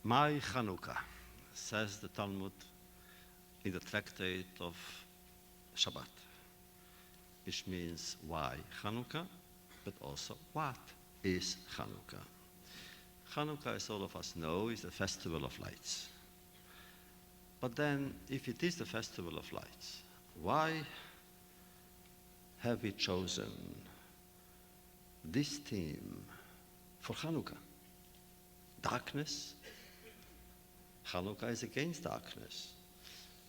My Chanukah, says the Talmud in the tractate of Shabbat, which means why Chanukah, but also what is Chanukah. Chanukah, as all of us know, is the festival of lights. But then, if it is the festival of lights, why have we chosen this theme for Chanukah? Darkness? Chanukah is against darkness.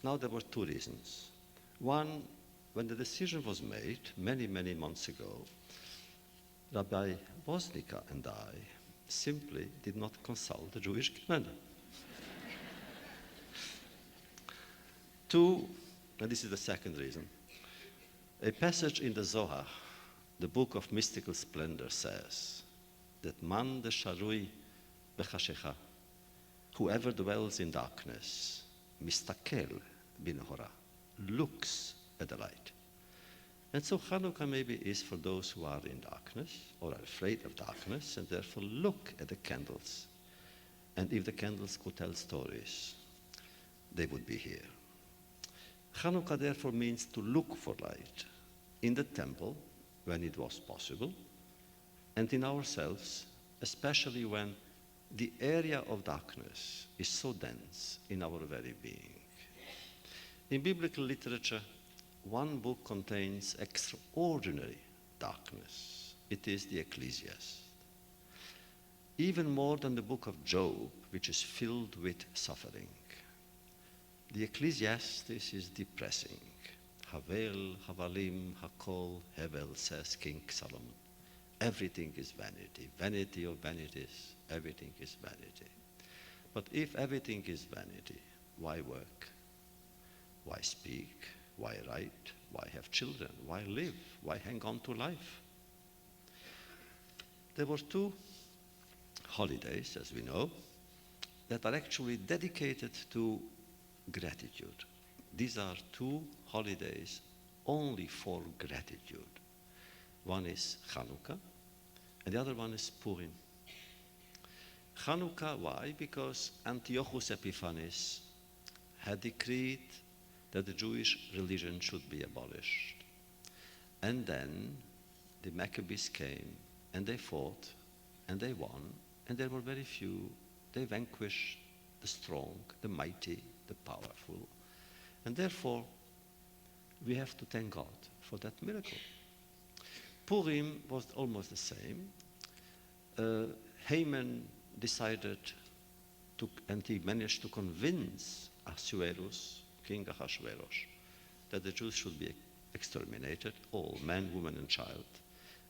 Now, there were two reasons. One, when the decision was made many, many months ago, Rabbi Woznicka and I simply did not consult the Jewish calendar. Two, and this is the second reason, a passage in the Zohar, the book of mystical splendor, says that man de sharui bechashecha, whoever dwells in darkness, mistakel binhora, looks at the light. And so Chanukah maybe is for those who are in darkness or are afraid of darkness and therefore look at the candles. And if the candles could tell stories, they would be here. Chanukah therefore means to look for light in the temple when it was possible, and in ourselves, especially when the area of darkness is so dense in our very being. In biblical literature, one book contains extraordinary darkness. It is the Ecclesiastes. Even more than the book of Job, which is filled with suffering. The Ecclesiastes is depressing. Havel, Havalim, Hakol, Hevel, says King Solomon. Everything is vanity. Vanity of vanities, everything is vanity. But if everything is vanity, why work? Why speak? Why write? Why have children? Why live? Why hang on to life? There were two holidays, as we know, that are actually dedicated to gratitude. These are two holidays only for gratitude. One is Chanukah, and the other one is Purim. Chanukah, why? Because Antiochus Epiphanes had decreed that the Jewish religion should be abolished. And then the Maccabees came, and they fought, and they won, and there were very few. They vanquished the strong, the mighty, the powerful. And therefore, we have to thank God for that miracle. Purim was almost the same. Haman decided to, and he managed to convince Ahasuerus, King Ahasuerus, that the Jews should be exterminated, all, man, woman, and child.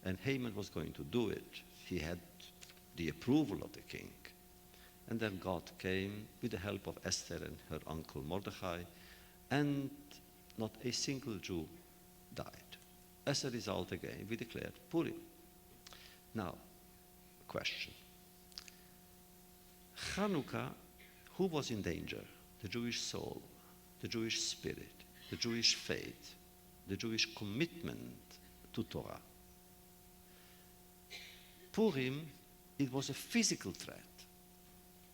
And Haman was going to do it. He had the approval of the king. And then God came with the help of Esther and her uncle Mordechai, and not a single Jew died. As a result, again, we declared Purim. Now, question. Chanukah, who was in danger? The Jewish soul, the Jewish spirit, the Jewish faith, the Jewish commitment to Torah. Purim, it was a physical threat.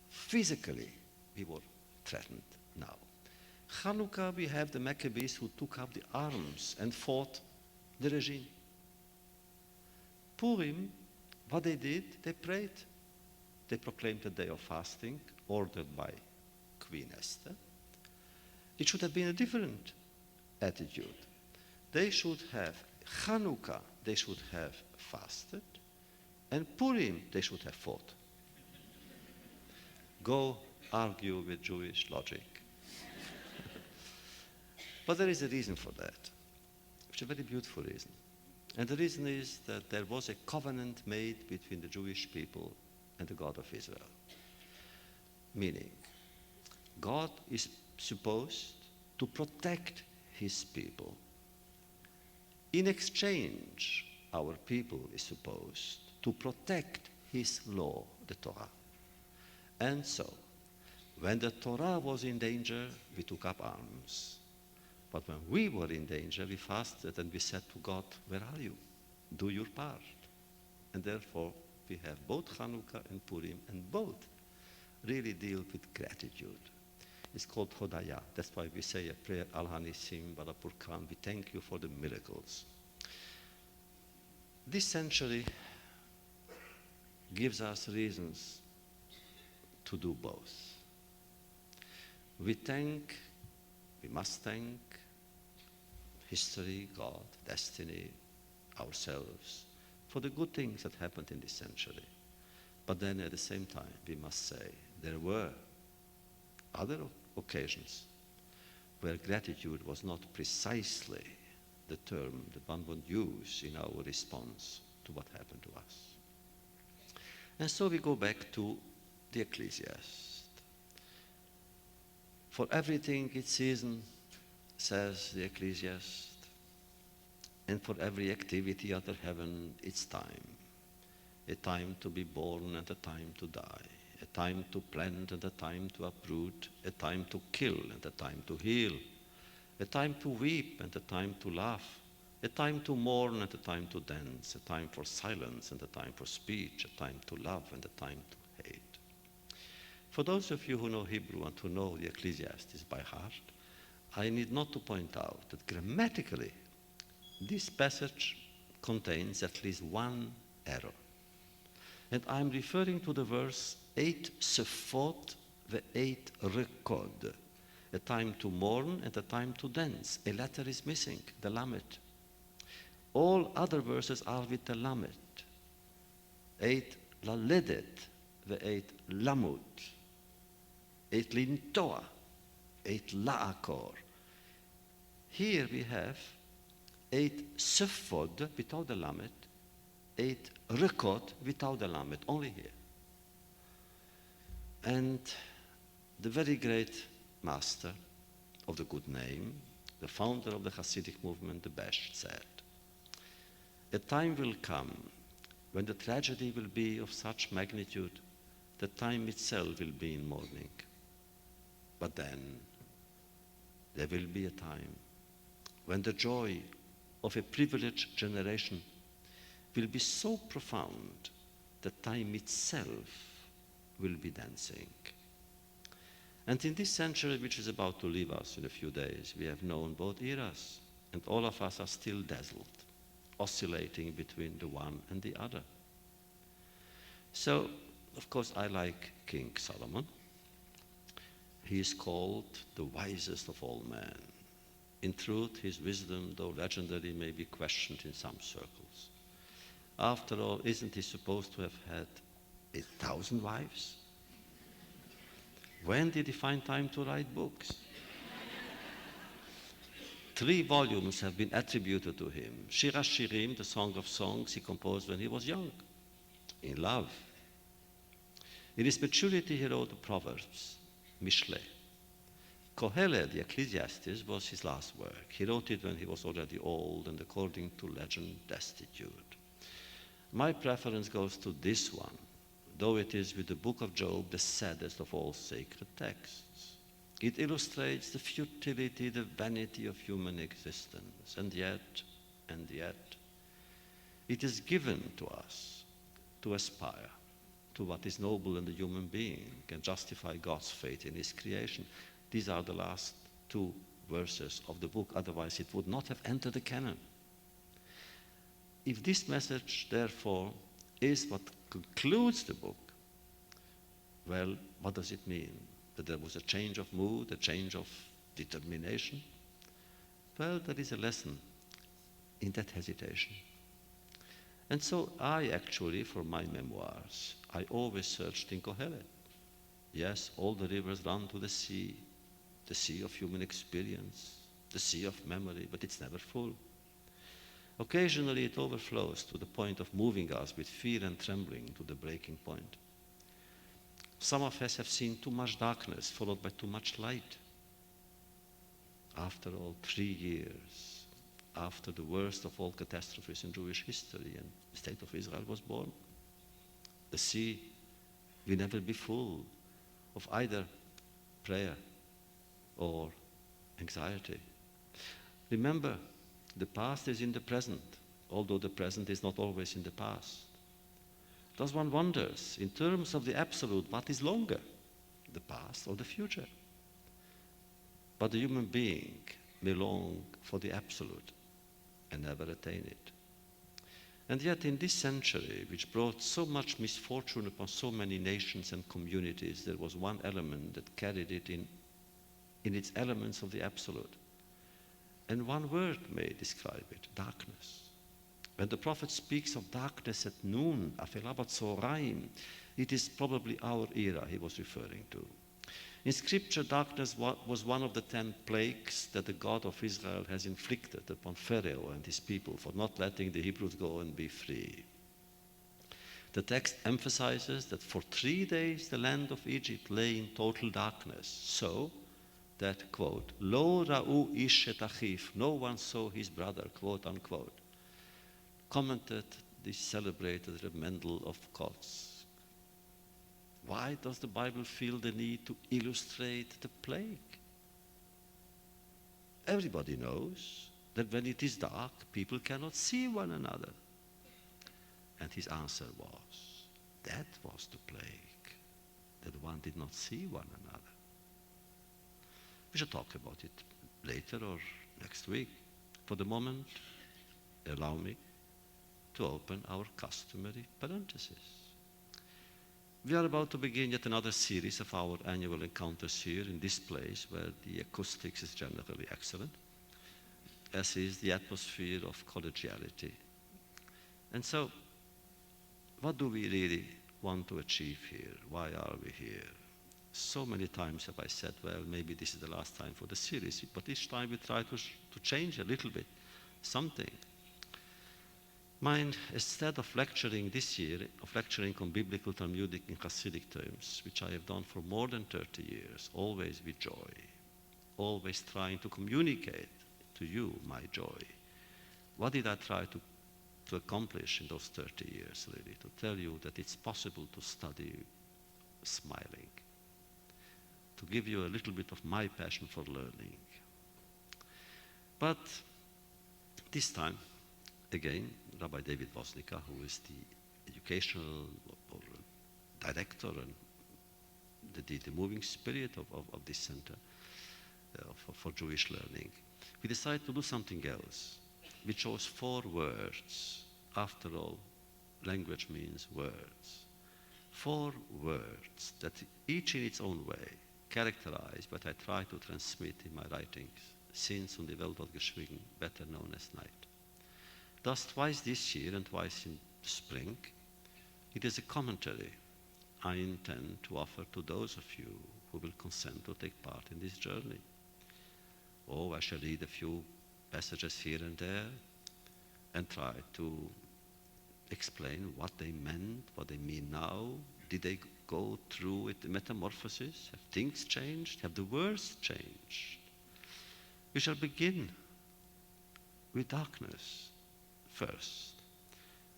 Physically, we were threatened now. Chanukah, we have the Maccabees who took up the arms and fought the regime. Purim, what they did, they prayed. They proclaimed a day of fasting, ordered by Queen Esther. It should have been a different attitude. They should have, Chanukah, they should have fasted, and Purim, they should have fought. Go argue with Jewish logic. But there is a reason for that, which is a very beautiful reason. And the reason is that there was a covenant made between the Jewish people and the God of Israel. Meaning, God is supposed to protect his people. In exchange, our people is supposed to protect his law, the Torah. And so, when the Torah was in danger, we took up arms. But when we were in danger, we fasted and we said to God, where are you? Do your part. And therefore, we have both Chanukah and Purim, and both really deal with gratitude. It's called Hodaya. That's why we say a prayer, Al-Hanisim, Balapurkan. We thank you for the miracles. This century gives us reasons to do both. We must thank history, God, destiny, ourselves, for the good things that happened in this century. But then at the same time, we must say there were other occasions where gratitude was not precisely the term that one would use in our response to what happened to us. And so we go back to the Ecclesiast. For everything its season, says the Ecclesiast, and for every activity under heaven its time. A time to be born and a time to die, a time to plant and a time to uproot, a time to kill and a time to heal, a time to weep and a time to laugh, a time to mourn and a time to dance, a time for silence and a time for speech, a time to love and a time to hate. For those of you who know Hebrew and who know the Ecclesiastes by heart, I need not to point out that grammatically this passage contains at least one error. And I'm referring to the verse 8 Sefot ve-8 Rekod, a time to mourn and a time to dance. A letter is missing, the Lamed. All other verses are with the Lamed. 8 Laledet ve-8 Lamut, 8 Lintoa, 8 Laakor. Here we have 8 Sefod without the Lamed, 8 Rekod without the Lamed, only here. And the very great master of the good name, the founder of the Hasidic movement, the Besht, said, a time will come when the tragedy will be of such magnitude that time itself will be in mourning. But then there will be a time when the joy of a privileged generation will be so profound that time itself will be dancing. And in this century, which is about to leave us in a few days, we have known both eras, and all of us are still dazzled, oscillating between the one and the other. So, of course, I like King Solomon. He is called the wisest of all men. In truth, his wisdom, though legendary, may be questioned in some circles. After all, isn't he supposed to have had 1,000 wives? When did he find time to write books? 3 volumes have been attributed to him. Shir HaShirim, the Song of Songs, he composed when he was young, in love. In his maturity, he wrote the Proverbs, Mishle. Kohelet, the Ecclesiastes, was his last work. He wrote it when he was already old and, according to legend, destitute. My preference goes to this one, though it is with the book of Job the saddest of all sacred texts. It illustrates the futility, the vanity of human existence, and yet, it is given to us to aspire to what is noble in the human being and justify God's faith in his creation. These are the last 2 verses of the book, otherwise it would not have entered the canon. If this message, therefore, is what concludes the book, well, what does it mean? That there was a change of mood, a change of determination? Well, there is a lesson in that hesitation. And so I actually, for my memoirs, I always searched in Kohelet. Yes, all the rivers run to the sea of human experience, the sea of memory, but it's never full. Occasionally it overflows to the point of moving us with fear and trembling to the breaking point. Some of us have seen too much darkness followed by too much light. After all, 3 years after the worst of all catastrophes in Jewish history and the state of Israel was born, the sea will never be full of either prayer or anxiety. Remember, the past is in the present, although the present is not always in the past. Thus one wonders, in terms of the absolute, what is longer? the past or the future. But the human being may long for the absolute and never attain it. And yet in this century, which brought so much misfortune upon so many nations and communities, there was one element that carried it in its elements of the absolute. And one word may describe it, darkness. When the prophet speaks of darkness at noon, Afela Batzoraim, it is probably our era he was referring to. In scripture, darkness was one of the 10 plagues that the God of Israel has inflicted upon Pharaoh and his people for not letting the Hebrews go and be free. The text emphasizes that for 3 days the land of Egypt lay in total darkness, so that, quote, Lo ra'u ish et achiv, no one saw his brother, quote unquote, commented this celebrated Reb Mendel of Kotz. Why does the Bible feel the need to illustrate the plague? Everybody knows that when it is dark, people cannot see one another. And his answer was, that was the plague, that one did not see one another. We shall talk about it later or next week. For the moment, allow me to open our customary parenthesis. We are about to begin yet another series of our annual encounters here in this place where the acoustics is generally excellent, as is the atmosphere of collegiality. And so, what do we really want to achieve here? Why are we here? So many times have I said, well, maybe this is the last time for the series, but each time we try to change a little bit, something. Mine, instead of lecturing this year, of lecturing on biblical Talmudic and Hasidic terms, which I have done for more than 30 years, always with joy, always trying to communicate to you my joy. What did I try to accomplish in those 30 years, really? To tell you that it's possible to study smiling, to give you a little bit of my passion for learning. But this time, again, Rabbi David Woznicka, who is the educational or director and the moving spirit of this center for Jewish learning, we decided to do something else. We chose 4 words. After all, language means words. 4 words that each in its own way characterize what I try to transmit in my writings, Sins und die Welt wird geschwiegen, better known as night. Thus, twice this year and twice in spring, it is a commentary I intend to offer to those of you who will consent to take part in this journey. Oh, I shall read a few passages here and there and try to explain what they meant, what they mean now. Did they go through it, the metamorphosis? Have things changed? Have the words changed? We shall begin with darkness first.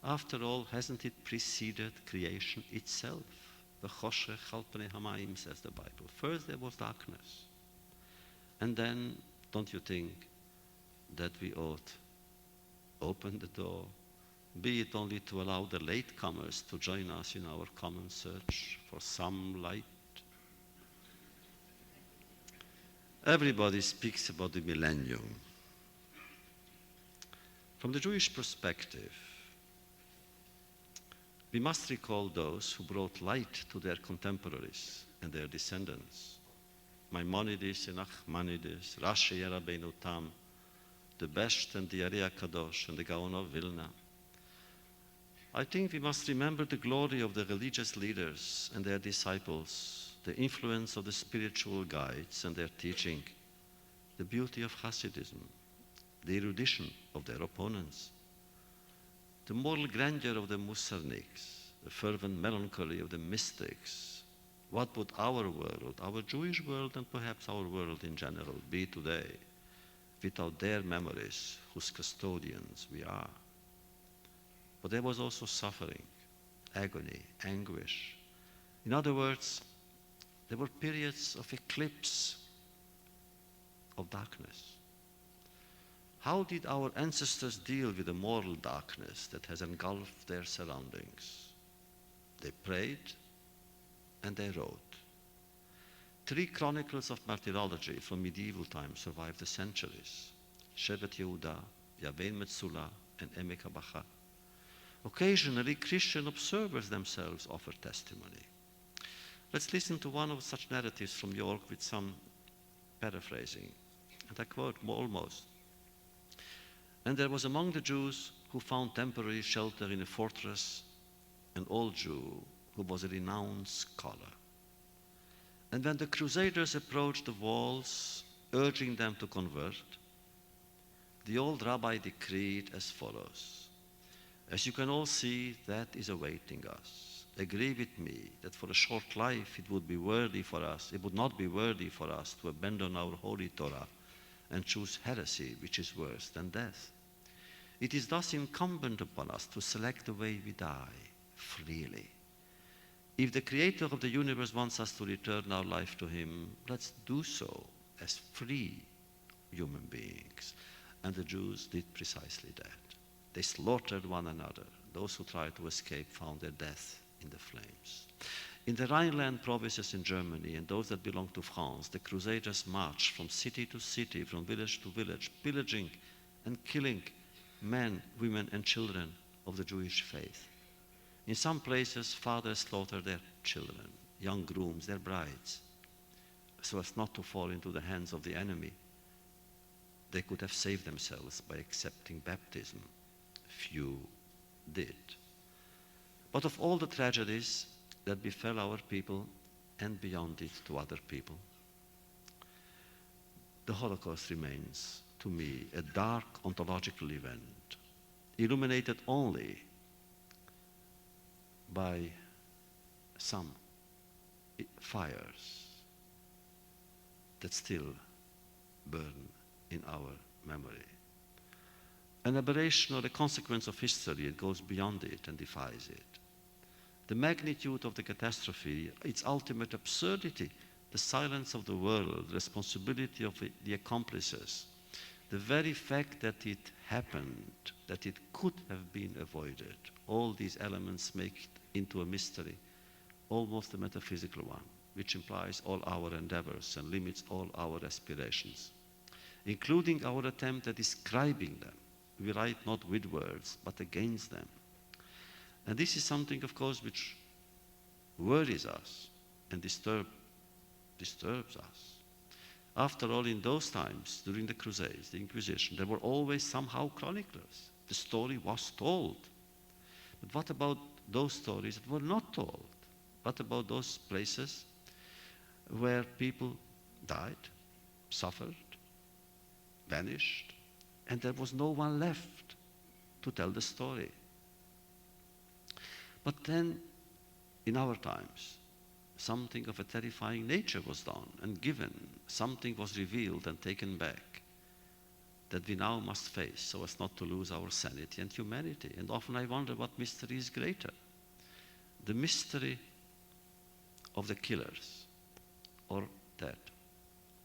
After all, hasn't it preceded creation itself? The Choshech al Pnei Hamayim, says the Bible. First there was darkness. And then, don't you think that we ought open the door, be it only to allow the latecomers to join us in our common search for some light? Everybody speaks about the millennium. From the Jewish perspective, we must recall those who brought light to their contemporaries and their descendants. Maimonides and Nachmanides, Rashi Rabbeinu Tam, the Besht and the Ari Kadosh and the Gaon of Vilna. I think we must remember the glory of the religious leaders and their disciples, the influence of the spiritual guides and their teaching, the beauty of Hasidism, the erudition of their opponents, the moral grandeur of the Musarniks, the fervent melancholy of the mystics. What would our world, our Jewish world and perhaps our world in general be today without their memories, whose custodians we are? But there was also suffering, agony, anguish. In other words, there were periods of eclipse, of darkness. How did our ancestors deal with the moral darkness that has engulfed their surroundings? They prayed and they wrote. 3 chronicles of martyrology from medieval times survive the centuries. Shevet Yehuda, Yavein Metzulah, and Emek HaBacha. Occasionally, Christian observers themselves offer testimony. Let's listen to one of such narratives from York with some paraphrasing. And I quote almost. And there was among the Jews who found temporary shelter in a fortress an old Jew who was a renowned scholar. And when the Crusaders approached the walls, urging them to convert, the old rabbi decreed as follows: as you can all see, that is awaiting us. Agree with me that for a short life it would not be worthy for us to abandon our holy Torah and choose heresy, which is worse than death. It is thus incumbent upon us to select the way we die, freely. If the Creator of the universe wants us to return our life to Him, let's do so as free human beings. And the Jews did precisely that. They slaughtered one another. Those who tried to escape found their death in the flames. In the Rhineland provinces in Germany and those that belonged to France, the Crusaders marched from city to city, from village to village, pillaging and killing men, women, and children of the Jewish faith. In some places, fathers slaughtered their children, young grooms, their brides, so as not to fall into the hands of the enemy. They could have saved themselves by accepting baptism. Few did. But of all the tragedies that befell our people and beyond it to other people, the Holocaust remains, to me, a dark ontological event, illuminated only by some fires that still burn in our memory. An aberration or a consequence of history, it goes beyond it and defies it. The magnitude of the catastrophe, its ultimate absurdity, the silence of the world, the responsibility of the accomplices, the very fact that it happened, that it could have been avoided, all these elements make it into a mystery, almost a metaphysical one, which implies all our endeavors and limits all our aspirations, including our attempt at describing them. We write not with words, but against them. And this is something, of course, which worries us and disturbs us. After all, in those times, during the Crusades, the Inquisition, there were always somehow chroniclers. The story was told. But what about those stories that were not told? What about those places where people died, suffered, vanished, and there was no one left to tell the story? But then, in our times, something of a terrifying nature was done and given. Something was revealed and taken back that we now must face so as not to lose our sanity and humanity. And often I wonder what mystery is greater. The mystery of the killers or that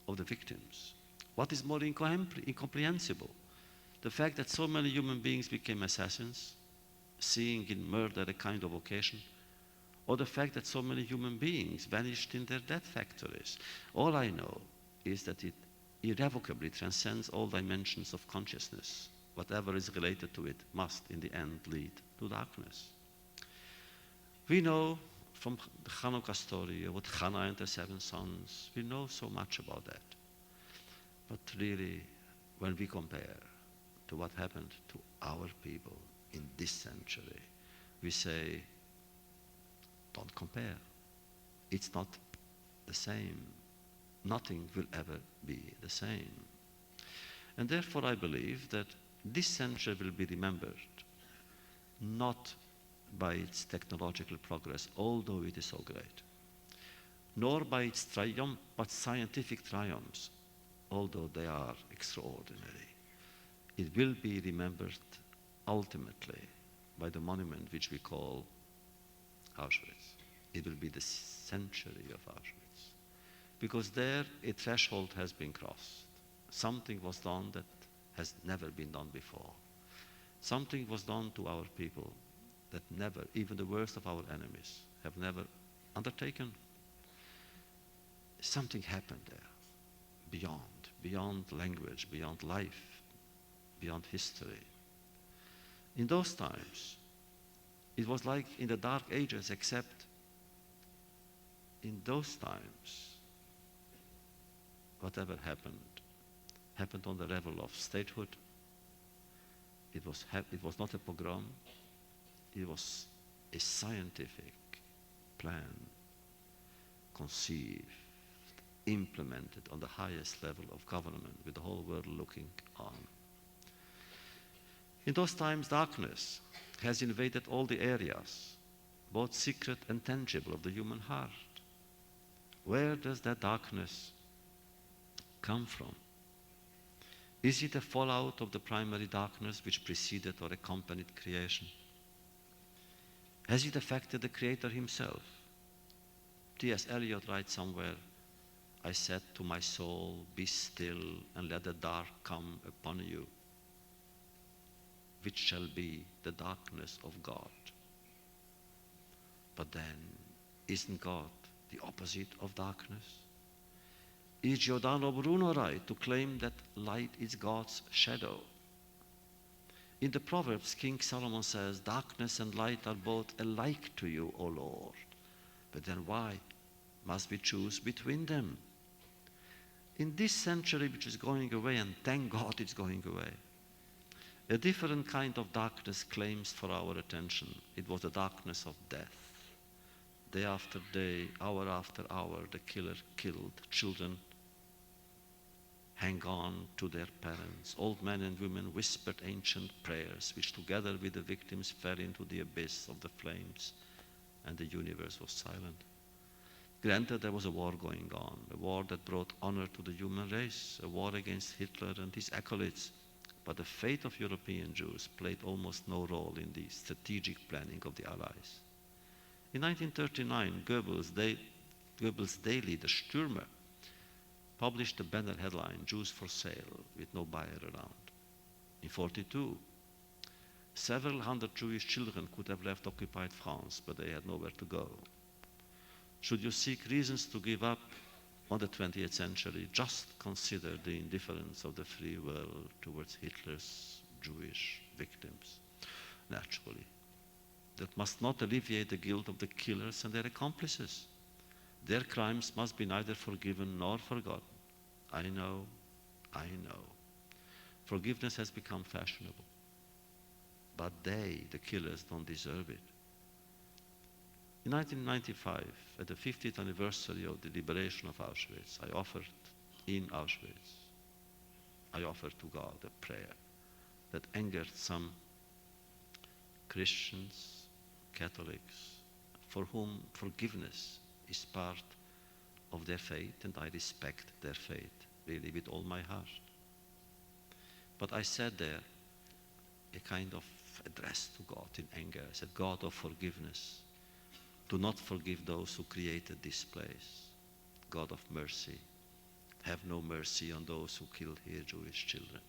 of the victims. What is more incomprehensible? The fact that so many human beings became assassins, seeing in murder a kind of vocation, or the fact that so many human beings vanished in their death factories. All I know is that it irrevocably transcends all dimensions of consciousness. Whatever is related to it must, in the end, lead to darkness. We know from the Hanukkah story about Hannah and her 7 sons, we know so much about that. But really, when we compare to what happened to our people in this century, we say, don't compare. It's not the same. Nothing will ever be the same. And therefore I believe that this century will be remembered not by its technological progress, although it is so great, nor by its scientific triumphs, although they are extraordinary. It will be remembered ultimately by the monument which we call Auschwitz. It will be the century of Auschwitz. Because there a threshold has been crossed. Something was done that has never been done before. Something was done to our people that never, even the worst of our enemies, have never undertaken. something happened there, beyond language, beyond life, beyond history. In those times, it was like in the Dark Ages, except in those times, whatever happened on the level of statehood. It was not a pogrom, it was a scientific plan, conceived, implemented on the highest level of government, with the whole world looking on. In those times, darkness has invaded all the areas, both secret and tangible, of the human heart. Where does that darkness come from? Is it a fallout of the primary darkness which preceded or accompanied creation? Has it affected the Creator himself? T.S. Eliot writes somewhere, "I said to my soul, be still and let the dark come upon you, which shall be the darkness of God." But then, isn't God the opposite of darkness? Is Giordano Bruno right to claim that light is God's shadow? In the Proverbs, King Solomon says, "Darkness and light are both alike to you, O Lord." But then why must we choose between them? In this century which is going away, and thank God it's going away, a different kind of darkness claims for our attention. It was the darkness of death. Day after day, hour after hour, the killer killed children, hang on to their parents. Old men and women whispered ancient prayers, which together with the victims fell into the abyss of the flames, and the universe was silent. Granted, there was a war going on, a war that brought honor to the human race, a war against Hitler and his acolytes. But the fate of European Jews played almost no role in the strategic planning of the Allies. In 1939, Goebbels' daily, the Stürmer, published the banner headline, "Jews for sale," with no buyer around. In 1942, several hundred Jewish children could have left occupied France, but they had nowhere to go. Should you seek reasons to give up on the 20th century, just consider the indifference of the free world towards Hitler's Jewish victims. Naturally, that must not alleviate the guilt of the killers and their accomplices. Their crimes must be neither forgiven nor forgotten. I know. Forgiveness has become fashionable. But they, the killers, don't deserve it. In 1995, at the 50th anniversary of the liberation of Auschwitz, I offered to God a prayer that angered some Christians, Catholics, for whom forgiveness is part of their faith, and I respect their faith, really, with all my heart. But I said there a kind of address to God in anger. I said, "God of forgiveness, do not forgive those who created this place. God of mercy, have no mercy on those who killed here Jewish children.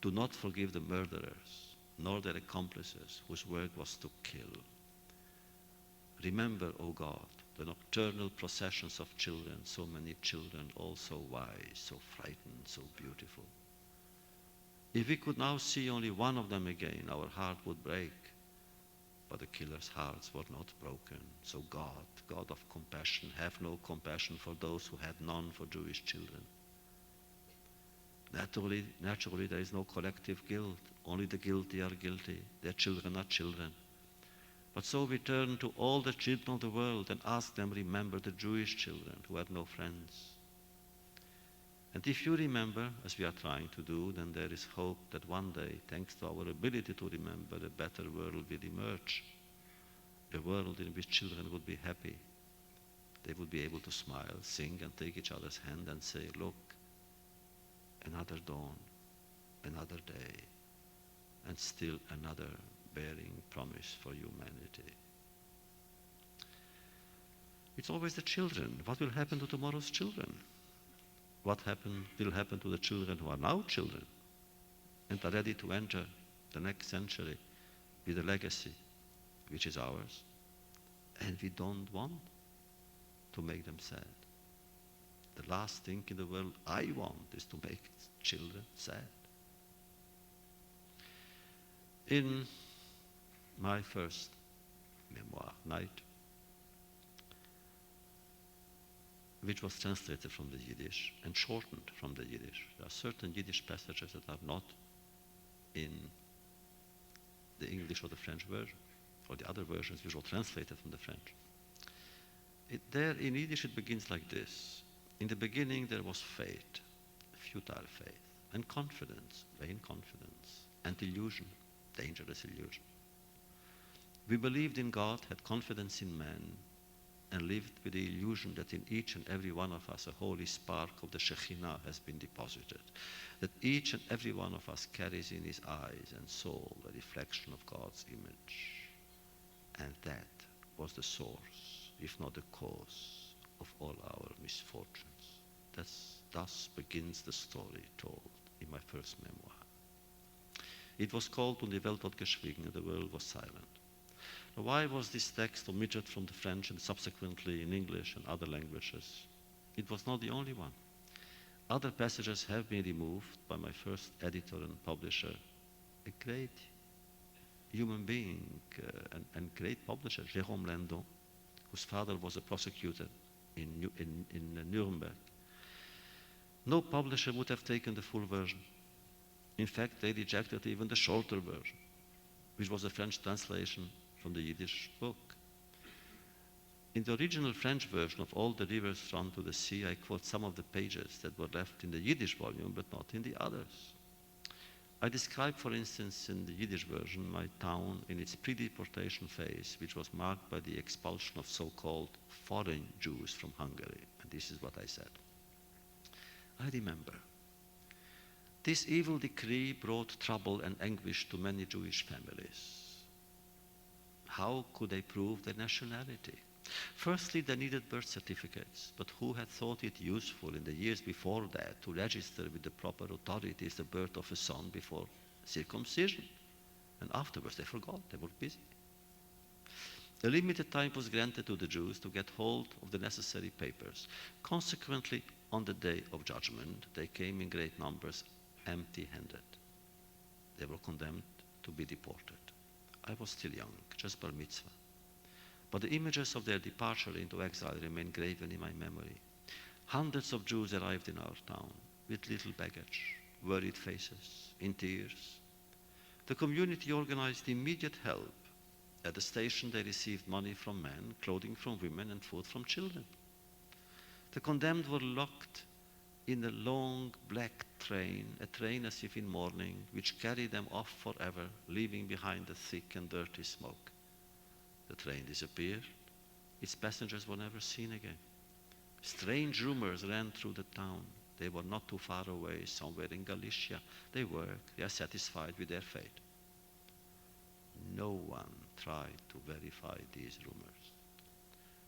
Do not forgive the murderers, nor their accomplices whose work was to kill. Remember, O God, the nocturnal processions of children, so many children, all so wise, so frightened, so beautiful. If we could now see only one of them again, our heart would break. But the killers' hearts were not broken. So God, God of compassion, have no compassion for those who had none for Jewish children." Naturally, there is no collective guilt. Only the guilty are guilty. Their children are children. But so we turn to all the children of the world and ask them, remember the Jewish children who had no friends. And if you remember, as we are trying to do, then there is hope that one day, thanks to our ability to remember, a better world will emerge. A world in which children would be happy. They would be able to smile, sing, and take each other's hand and say, "Look, another dawn, another day, and still another bearing promise for humanity." It's always the children. What will happen to tomorrow's children? What will happen to the children who are now children and are ready to enter the next century with a legacy which is ours? And we don't want to make them sad. The last thing in the world I want is to make children sad. In my first memoir, Night, which was translated from the Yiddish and shortened from the Yiddish. There are certain Yiddish passages that are not in the English or the French version, or the other versions which were translated from the French. There in Yiddish it begins like this. In the beginning there was faith, futile faith, and confidence, vain confidence, and illusion, dangerous illusion. We believed in God, had confidence in man, and lived with the illusion that in each and every one of us a holy spark of the Shekhinah has been deposited, that each and every one of us carries in his eyes and soul a reflection of God's image. And that was the source, if not the cause, of all our misfortunes. Thus begins the story told in my first memoir. It was called Und die Welt hat geschwiegen, and the world was silent. Now, why was this text omitted from the French and subsequently in English and other languages? It was not the only one. Other passages have been removed by my first editor and publisher, a great human being and great publisher, Jérôme Lindon, whose father was a prosecutor in Nuremberg. No publisher would have taken the full version. In fact, they rejected even the shorter version, which was a French translation from the Yiddish book. In the original French version of All the Rivers Run to the Sea, I quote some of the pages that were left in the Yiddish volume, but not in the others. I describe, for instance, in the Yiddish version, my town in its pre-deportation phase, which was marked by the expulsion of so-called foreign Jews from Hungary. And this is what I said. I remember. This evil decree brought trouble and anguish to many Jewish families. How could they prove their nationality? Firstly, they needed birth certificates, but who had thought it useful in the years before that to register with the proper authorities the birth of a son before circumcision? And afterwards they forgot, they were busy. A limited time was granted to the Jews to get hold of the necessary papers. Consequently, on the day of judgment, they came in great numbers empty-handed. They were condemned to be deported. I was still young, just bar mitzvah. But the images of their departure into exile remain graven in my memory. Hundreds of Jews arrived in our town with little baggage, worried faces, in tears. The community organized immediate help. At the station, they received money from men, clothing from women, and food from children. The condemned were locked in a long black train, a train as if in mourning, which carried them off forever, leaving behind the thick and dirty smoke. The train disappeared. Its passengers were never seen again. Strange rumors ran through the town. They were not too far away, somewhere in Galicia. They are satisfied with their fate. No one tried to verify these rumors.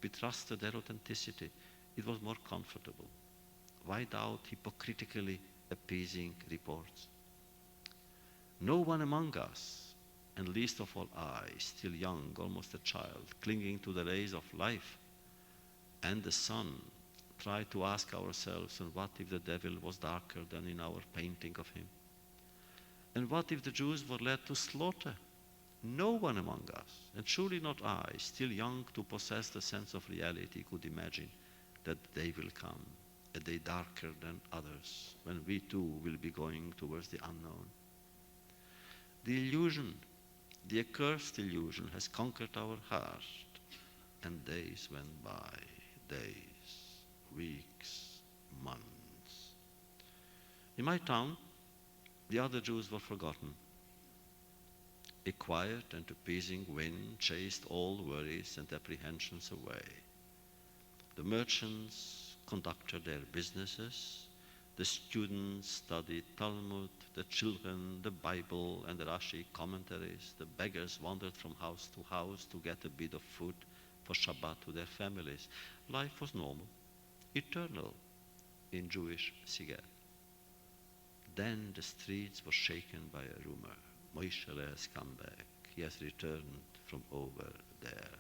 We trusted their authenticity. It was more comfortable. Why doubt hypocritically appeasing reports? No one among us, and least of all I, still young, almost a child, clinging to the rays of life and the sun, tried to ask ourselves, and what if the devil was darker than in our painting of him? And what if the Jews were led to slaughter? No one among us, and surely not I, still young to possess the sense of reality, could imagine that the day will come, a day darker than others, when we too will be going towards the unknown. The illusion, the accursed illusion, has conquered our heart, and days went by, days, weeks, months. In my town, the other Jews were forgotten. A quiet and appeasing wind chased all worries and apprehensions away. The merchants conducted their businesses, the students studied Talmud, the children the Bible and the Rashi commentaries, the beggars wandered from house to house to get a bit of food for Shabbat to their families. Life was normal, eternal in Jewish Sighet. Then the streets were shaken by a rumor. Moishe has come back. He has returned from over there.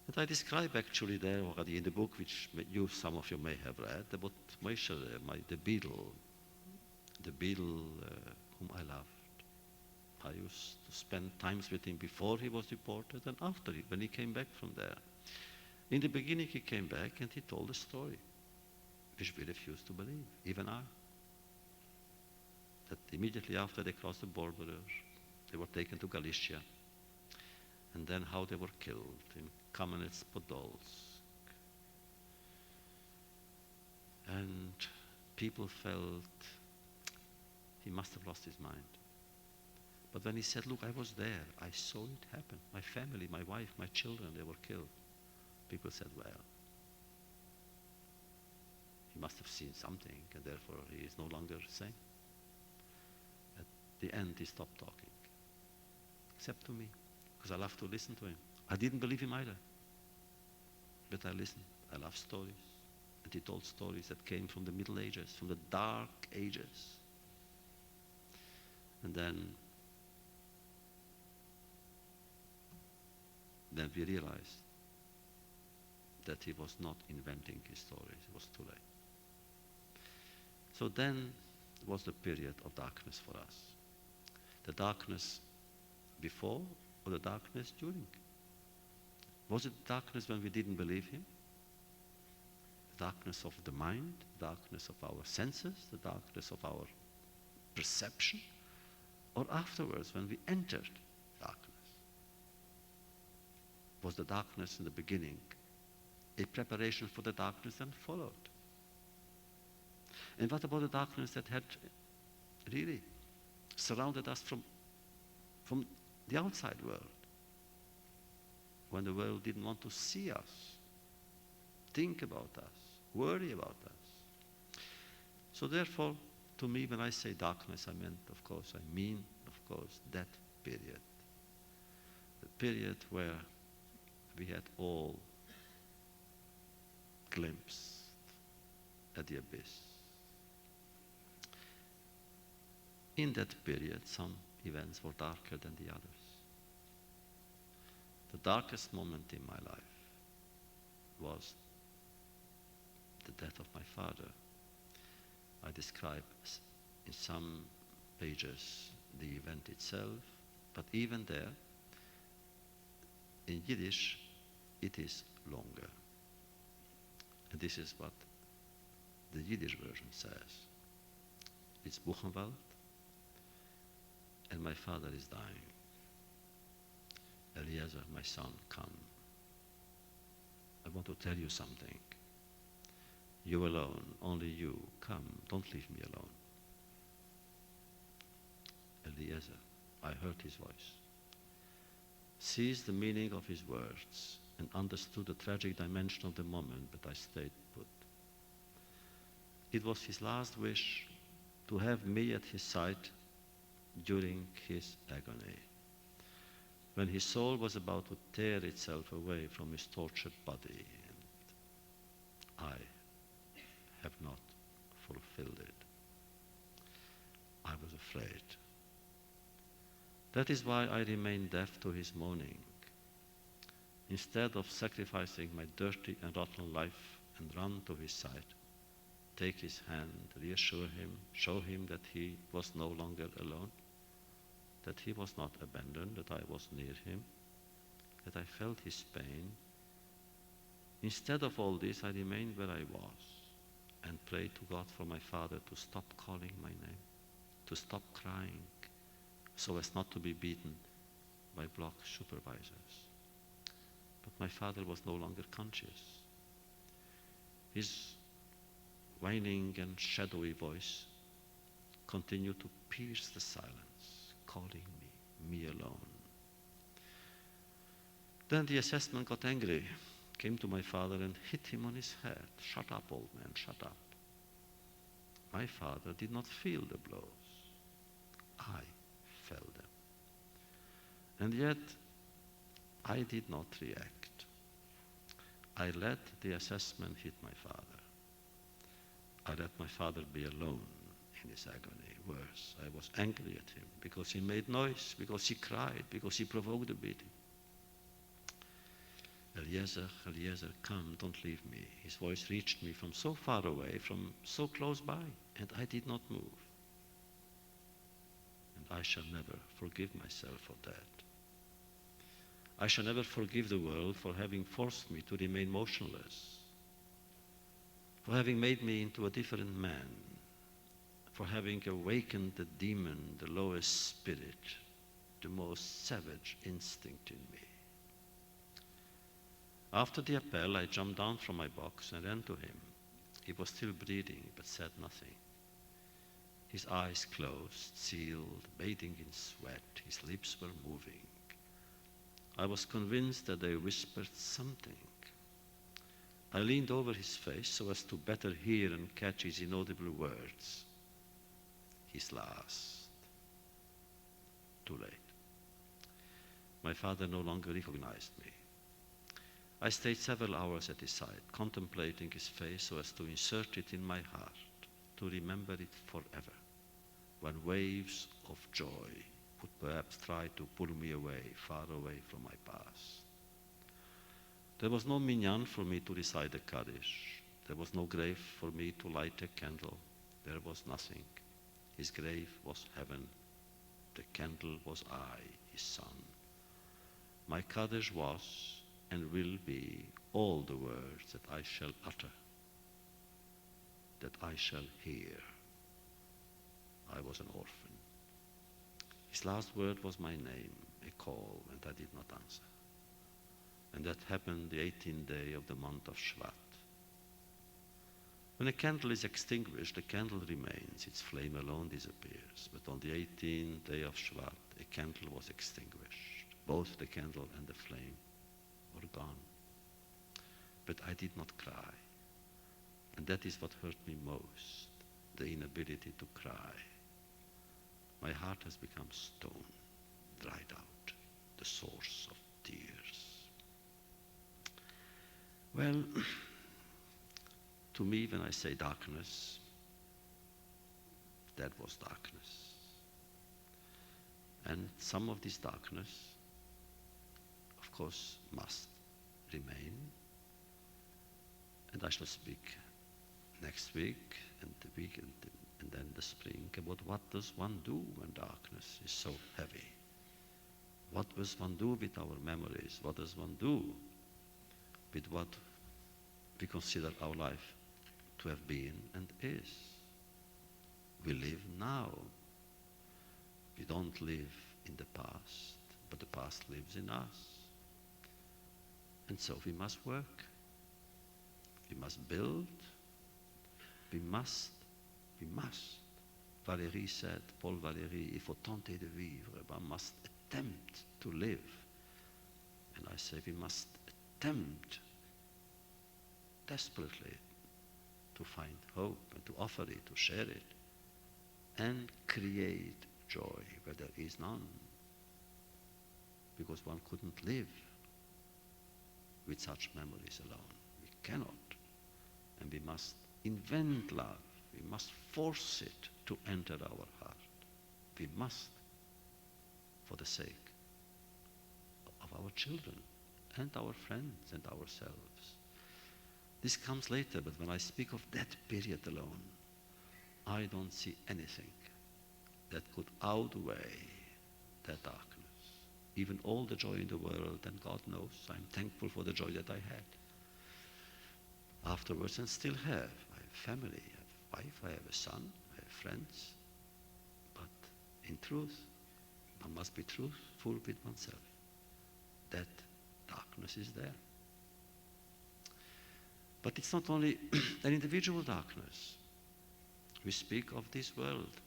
And I describe actually there already in the book, which some of you may have read, about Moshe, the beadle whom I loved. I used to spend times with him before he was deported and after, when he came back from there. In the beginning, he came back and he told a story, which we refused to believe, even I. That immediately after they crossed the border, they were taken to Galicia, and then how they were killed in Kamenets-Podolsk. And people felt he must have lost his mind. But when he said, look, I was there, I saw it happen. My family, my wife, my children, they were killed. People said, well, he must have seen something, and therefore he is no longer sane. At the end, he stopped talking, except to me, because I love to listen to him. I didn't believe him either, but I listened. I love stories. And he told stories that came from the Middle Ages, from the Dark Ages. And then we realized that he was not inventing his stories. It was too late. So then was the period of darkness for us. The darkness before or the darkness during? Was it darkness when we didn't believe him? The darkness of the mind, the darkness of our senses, the darkness of our perception? Or afterwards when we entered darkness? Was the darkness in the beginning a preparation for the darkness that followed? And what about the darkness that had really surrounded us from the outside world? When the world didn't want to see us, think about us, worry about us. So therefore, to me, when I say darkness, I mean, of course, that period. The period where we had all glimpsed at the abyss. In that period, some events were darker than the others. The darkest moment in my life was the death of my father. I describe in some pages the event itself, but even there, in Yiddish, it is longer. And this is what the Yiddish version says. It's Buchenwald, and my father is dying. Eliezer, my son, come. I want to tell you something. You alone, only you, come, don't leave me alone. Eliezer, I heard his voice, seized the meaning of his words, and understood the tragic dimension of the moment, but I stayed put. It was his last wish to have me at his side during his agony, when his soul was about to tear itself away from his tortured body, and I have not fulfilled it. I was afraid. That is why I remained deaf to his moaning. Instead of sacrificing my dirty and rotten life and run to his side, take his hand, reassure him, show him that he was no longer alone, that he was not abandoned, that I was near him, that I felt his pain. Instead of all this, I remained where I was and prayed to God for my father to stop calling my name, to stop crying, so as not to be beaten by block supervisors. But my father was no longer conscious. His whining and shadowy voice continued to pierce the silence, calling me alone. Then the assessment got angry, came to my father and hit him on his head. Shut up, old man, shut up. My father did not feel the blows. I felt them. And yet, I did not react. I let the assessment hit my father. I let my father be alone in his agony. Worse, I was angry at him because he made noise, because he cried, because he provoked the beating. Eliezer, Eliezer, come, don't leave me. His voice reached me from so far away, from so close by, and I did not move. And I shall never forgive myself for that. I shall never forgive the world for having forced me to remain motionless, for having made me into a different man, for having awakened the demon, the lowest spirit, the most savage instinct in me. After the appel, I jumped down from my box and ran to him. He was still breathing, but said nothing. His eyes closed, sealed, bathing in sweat. His lips were moving. I was convinced that they whispered something. I leaned over his face so as to better hear and catch his inaudible words. His last. Too late. My father no longer recognized me. I stayed several hours at his side, contemplating his face so as to insert it in my heart, to remember it forever, when waves of joy would perhaps try to pull me away, far away from my past. There was no minyan for me to recite the Kaddish. There was no grave for me to light a candle. There was nothing. His grave was heaven. The candle was I, his son. My Kaddish was and will be all the words that I shall utter, that I shall hear. I was an orphan. His last word was my name, a call, and I did not answer. And that happened the 18th day of the month of Shvat. When a candle is extinguished, the candle remains, its flame alone disappears. But on the 18th day of Shvat, a candle was extinguished. Both the candle and the flame were gone. But I did not cry. And that is what hurt me most, the inability to cry. My heart has become stone, dried out, the source of tears. Well, to me, when I say darkness, that was darkness. And some of this darkness, of course, must remain. And I shall speak next week and the week and then the spring about what does one do when darkness is so heavy. What does one do with our memories? What does one do with what we consider our life to have been and is? We live now. We don't live in the past, but the past lives in us. And so we must work. We must build. We must. Valéry said, Paul Valéry, il faut tenter de vivre. One must attempt to live. And I say we must attempt desperately to find hope and to offer it, to share it, and create joy where there is none. Because one couldn't live with such memories alone. We cannot. And we must invent love. We must force it to enter our heart. We must, for the sake of our children and our friends and ourselves. This comes later, but when I speak of that period alone, I don't see anything that could outweigh that darkness. Even all the joy in the world, and God knows, I'm thankful for the joy that I had afterwards and still have. I have family, I have wife, I have a son, I have friends. But in truth, one must be truthful with oneself. That darkness is there. But it's not only an individual darkness. We speak of this world.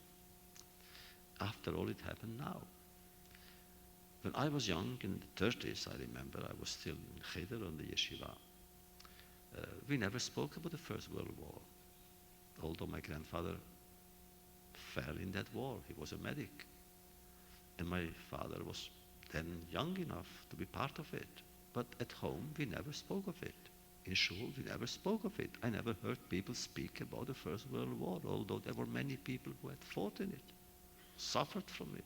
After all, it happened now. When I was young, in the 30s, I remember, I was still in Cheder on the yeshiva. We never spoke about the First World War, although my grandfather fell in that war. He was a medic. And my father was then young enough to be part of it. But at home, we never spoke of it. In shul, we never spoke of it. I never heard people speak about the First World War, although there were many people who had fought in it, suffered from it.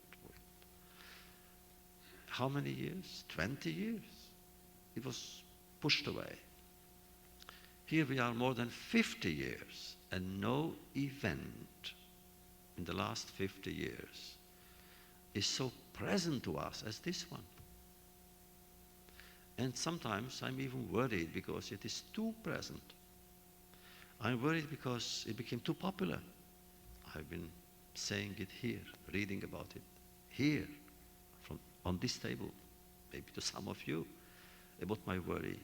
How many years? 20 years. It was pushed away. Here we are more than 50 years, and no event in the last 50 years is so present to us as this one. And sometimes I'm even worried because it is too present. I'm worried because it became too popular. I've been saying it here, reading about it here, on this table, maybe to some of you, about my worry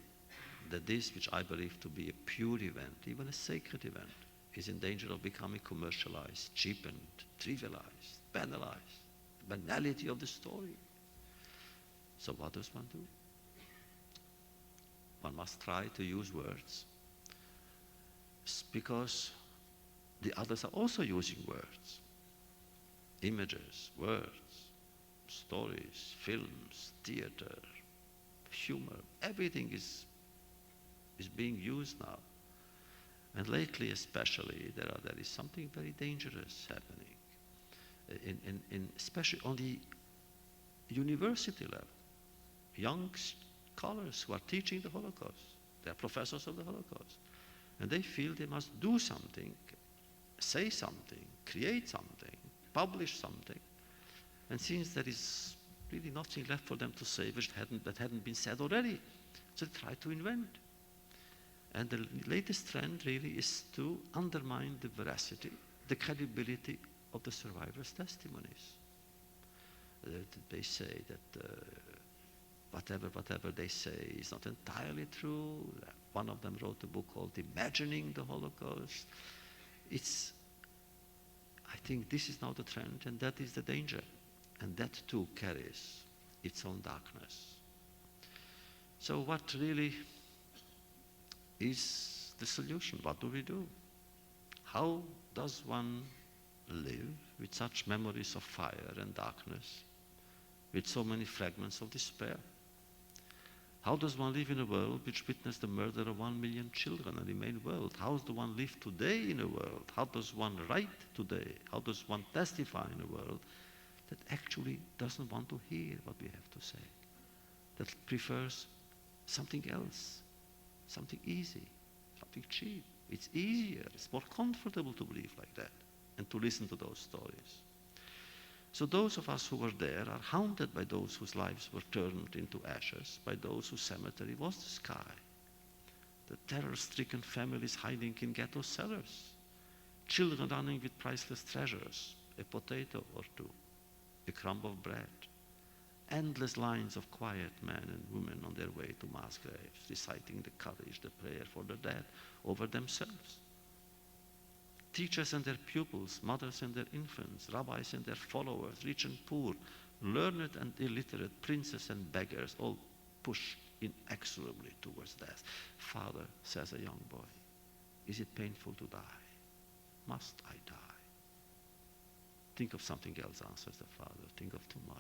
that this, which I believe to be a pure event, even a sacred event, is in danger of becoming commercialized, cheapened, trivialized, banalized. The banality of the story. So what does one do? One must try to use words, because the others are also using words, images, words, stories, films, theater, humor. Everything is being used now. And lately especially, there is something very dangerous happening, especially on the university level. Young scholars who are teaching the Holocaust, they are professors of the Holocaust, and they feel they must do something, say something, create something, publish something. And since there is really nothing left for them to say that hadn't been said already, so they try to invent. And the latest trend really is to undermine the veracity, the credibility of the survivors' testimonies. They say that whatever they say is not entirely true. One of them wrote a book called Imagining the Holocaust. I think this is now the trend, and that is the danger. And that too carries its own darkness. So what really is the solution? What do we do? How does one live with such memories of fire and darkness, with so many fragments of despair? How does one live in a world which witnessed the murder of 1 million children and remain world? How does one live today in a world? How does one write today? How does one testify in a world that actually doesn't want to hear what we have to say, that prefers something else, something easy, something cheap? It's easier, it's more comfortable to believe like that and to listen to those stories. So those of us who were there are haunted by those whose lives were turned into ashes, by those whose cemetery was the sky, the terror-stricken families hiding in ghetto cellars, children running with priceless treasures, a potato or two, a crumb of bread, endless lines of quiet men and women on their way to mass graves, reciting the courage, the prayer for the dead over themselves. Teachers and their pupils, mothers and their infants, rabbis and their followers, rich and poor, learned and illiterate, princes and beggars, all pushed inexorably towards death. Father, says a young boy, is it painful to die? Must I die? Think of something else, answers the father. Think of tomorrow.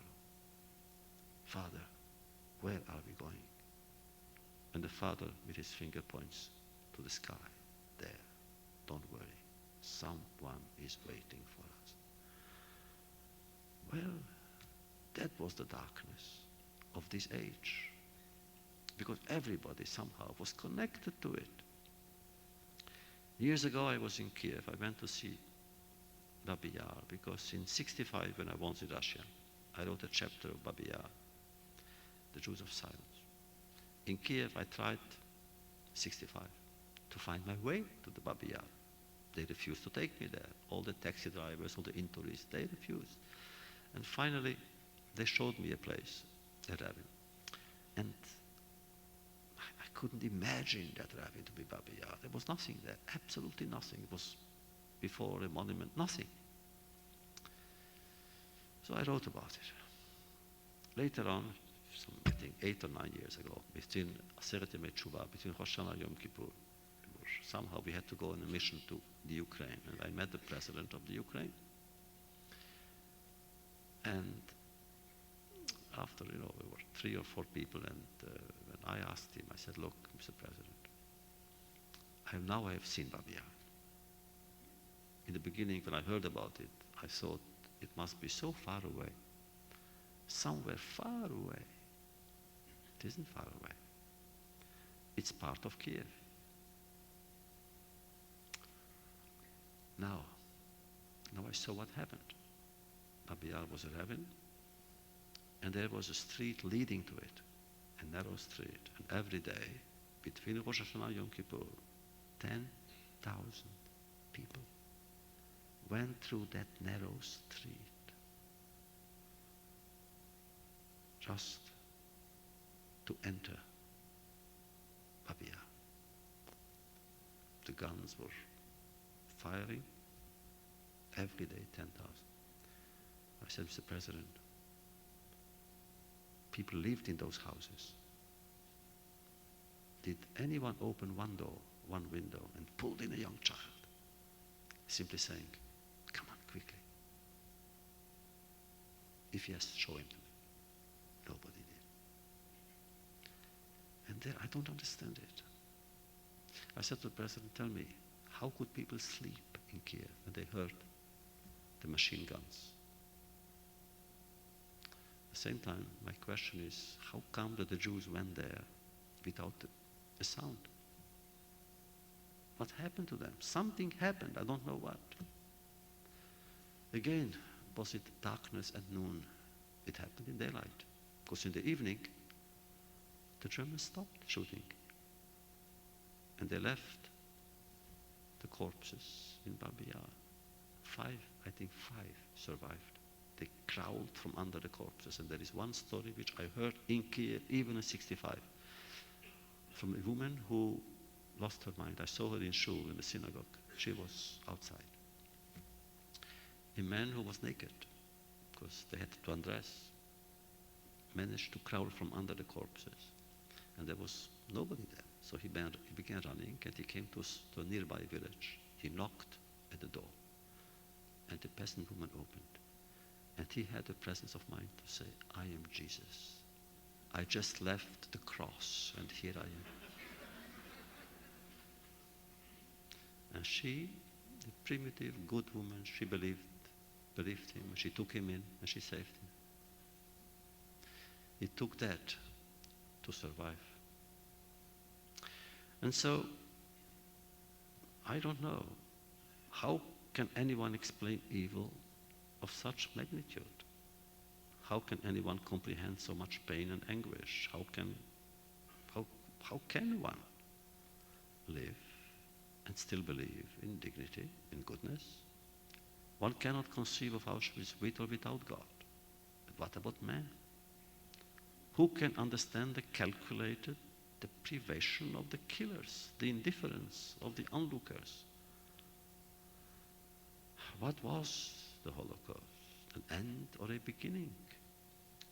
Father, where are we going? And the father, with his finger, points to the sky. There, don't worry. Someone is waiting for us. Well, that was the darkness of this age, because everybody somehow was connected to it. Years ago I was in Kiev. I went to see Babi Yar, because in '65 when I was in Russia, I wrote a chapter of Babi Yar, the Jews of Silence. In Kiev I tried, '65, to find my way to the Babi Yar. They refused to take me there. All the taxi drivers, all the tourists, they refused. And finally, they showed me a place, a ravine. And I couldn't imagine that ravine to be Babi Yar. There was nothing there, absolutely nothing. It was before a monument, nothing. So I wrote about it. Later on, I think 8 or 9 years ago, between Aseret Yemei Teshuvah, between Rosh Hashanah and Yom Kippur, somehow we had to go on a mission to the Ukraine, and I met the president of the Ukraine. And after, we were 3 or 4 people, and when I asked him, I said, look, Mr. President, I have seen Babi Yar. In the beginning, when I heard about it, I thought it must be so far away, somewhere far away. It isn't far away. It's part of Kiev. Now I saw what happened. Babi Yar was a ravine, and there was a street leading to it, a narrow street. And every day, between Rosh Hashanah and Yom Kippur, 10,000 people went through that narrow street just to enter Babi Yar. The guns were firing every day, 10,000. I said, Mr. President, people lived in those houses. Did anyone open one door, one window, and pulled in a young child, simply saying, come on, quickly? If yes, show him to me. Nobody did. And there, I don't understand it. I said to the President, tell me, how could people sleep in Kiev when they heard the machine guns? At the same time, my question is, how come that the Jews went there without a sound? What happened to them? Something happened, I don't know what. Again, was it darkness at noon? It happened in daylight. Because in the evening, the Germans stopped shooting. And they left the corpses in Babi Yar. Five survived. They crawled from under the corpses. And there is one story which I heard in Kiev, even in 65, from a woman who lost her mind. I saw her in shul, in the synagogue. She was outside. A man who was naked, because they had to undress, managed to crawl from under the corpses. And there was nobody there. So he began running, and he came to a nearby village. He knocked at the door, and the peasant woman opened. And he had the presence of mind to say, I am Jesus. I just left the cross, and here I am. And she, the primitive, good woman, she believed him, and she took him in, and she saved him. It took that to survive. And so, I don't know, how can anyone explain evil of such magnitude? How can anyone comprehend so much pain and anguish? How can one live and still believe in dignity, in goodness? One cannot conceive of Auschwitz with or without God. But what about man? Who can understand the calculated deprivation of the killers, the indifference of the onlookers? What was the Holocaust? An end or a beginning?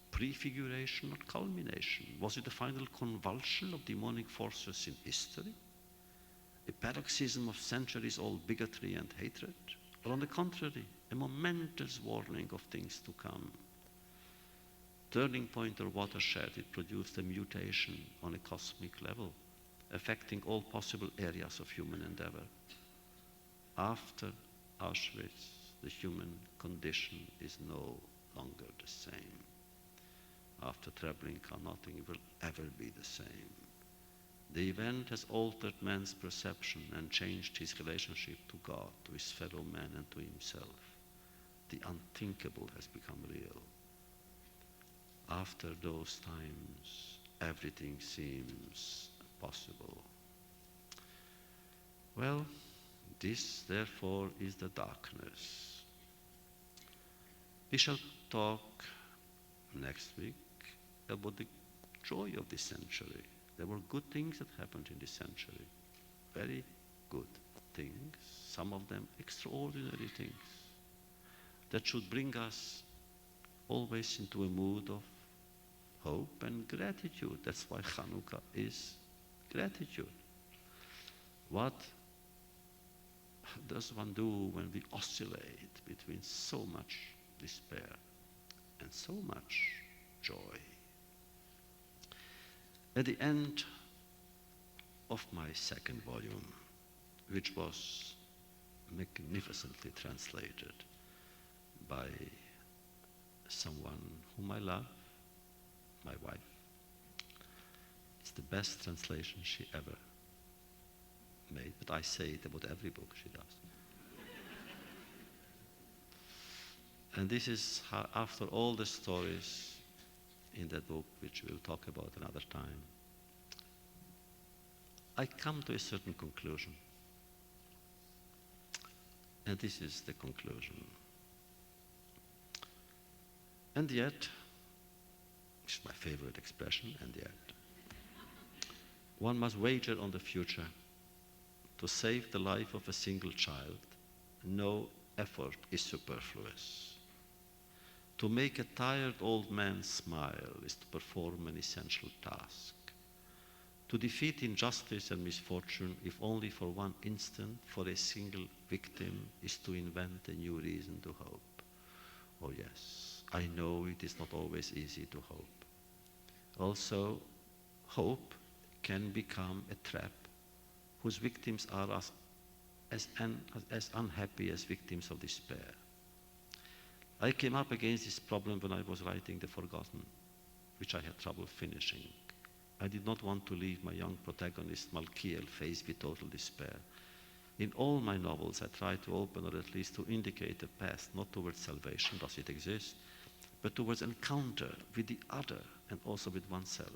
Prefiguration or culmination? Was it a final convulsion of demonic forces in history? A paroxysm of centuries-old bigotry and hatred? Or on the contrary, a momentous warning of things to come? Turning point or watershed, it produced a mutation on a cosmic level, affecting all possible areas of human endeavor. After Auschwitz, the human condition is no longer the same. After Treblinka, nothing will ever be the same. The event has altered man's perception and changed his relationship to God, to his fellow man, and to himself. The unthinkable has become real. After those times, everything seems possible. Well, this, therefore, is the darkness. We shall talk next week about the joy of this century. There were good things that happened in this century. Very good things, some of them extraordinary things, that should bring us always into a mood of hope and gratitude. That's why Hanukkah is gratitude. What does one do when we oscillate between so much despair and so much joy? At the end of my second volume, which was magnificently translated by someone whom I love, my wife, It's the best translation she ever made, but I say it about every book she does. And this is how, after all the stories in that book, which we'll talk about another time, I come to a certain conclusion. And this is the conclusion. And yet, it's my favorite expression, and yet, one must wager on the future. To save the life of a single child, no effort is superfluous. To make a tired old man smile is to perform an essential task. To defeat injustice and misfortune, if only for one instant, for a single victim, is to invent a new reason to hope. Oh yes, I know it is not always easy to hope. Also, hope can become a trap whose victims are as unhappy as victims of despair. I came up against this problem when I was writing The Forgotten, which I had trouble finishing. I did not want to leave my young protagonist Malkiel faced with total despair. In all my novels, I try to open or at least to indicate a path not towards salvation, does it exist, but towards encounter with the other and also with oneself.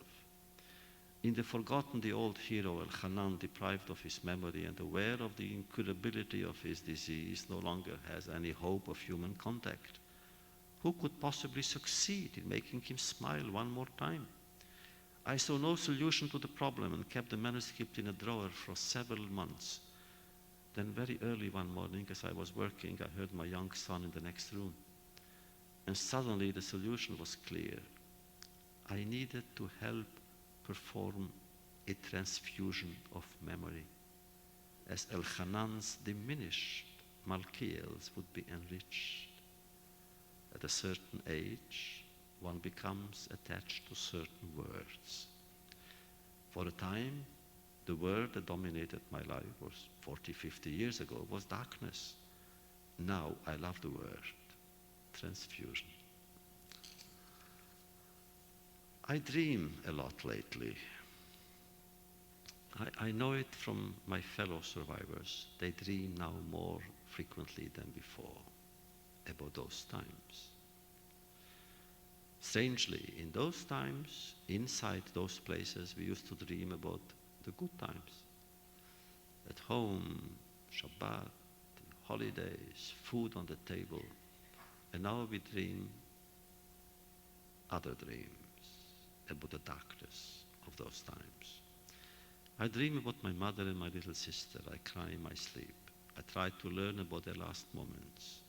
In The Forgotten, the old hero Elchanan, deprived of his memory and aware of the incurability of his disease, no longer has any hope of human contact. Who could possibly succeed in making him smile one more time? I saw no solution to the problem and kept the manuscript in a drawer for several months. Then very early one morning, as I was working, I heard my young son in the next room. And suddenly the solution was clear. I needed to help perform a transfusion of memory. As Elchanan's diminished, Malkiel's would be enriched. At a certain age, one becomes attached to certain words. For a time, the word that dominated my life was 40, 50 years ago was darkness. Now I love the word transfusion. I dream a lot lately. I know it from my fellow survivors. They dream now more frequently than before about those times. Strangely, in those times, inside those places, we used to dream about the good times. At home, Shabbat, holidays, food on the table. And now we dream other dreams about the darkness of those times. I dream about my mother and my little sister. I cry in my sleep. I try to learn about their last moments.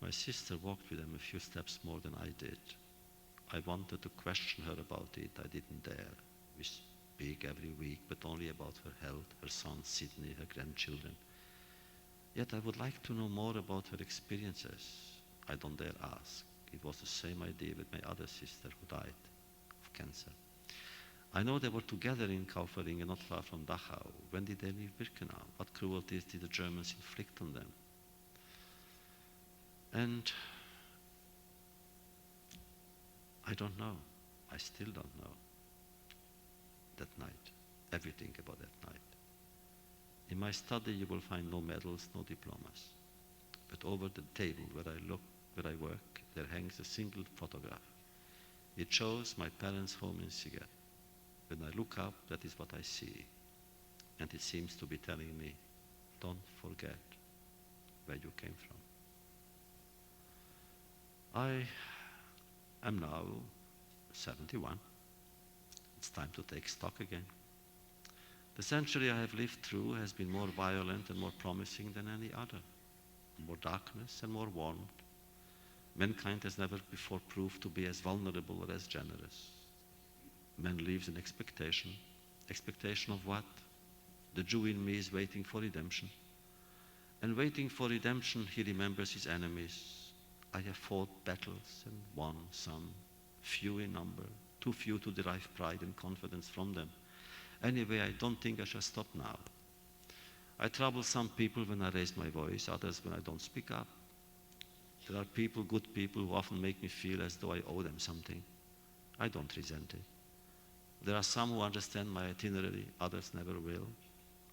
My sister walked with them a few steps more than I did. I wanted to question her about it. I didn't dare. We speak every week, but only about her health, her son Sydney, her grandchildren. Yet I would like to know more about her experiences. I don't dare ask. It was the same idea with my other sister who died of cancer. I know they were together in Kaufering, not far from Dachau. When did they leave Birkenau? What cruelties did the Germans inflict on them? And I don't know. I still don't know. That night, everything about that night. In my study, you will find no medals, no diplomas. But over the table where I work, there hangs a single photograph. It shows my parents' home in Siget. When I look up, that is what I see. And it seems to be telling me, don't forget where you came from. I am now 71. It's time to take stock again. The century I have lived through has been more violent and more promising than any other. More darkness and more warmth. Mankind has never before proved to be as vulnerable or as generous. Man lives in expectation. Expectation of what? The Jew in me is waiting for redemption. And waiting for redemption, he remembers his enemies. I have fought battles and won some, few in number, too few to derive pride and confidence from them. Anyway, I don't think I shall stop now. I trouble some people when I raise my voice, others when I don't speak up. There are people, good people, who often make me feel as though I owe them something. I don't resent it. There are some who understand my itinerary, others never will.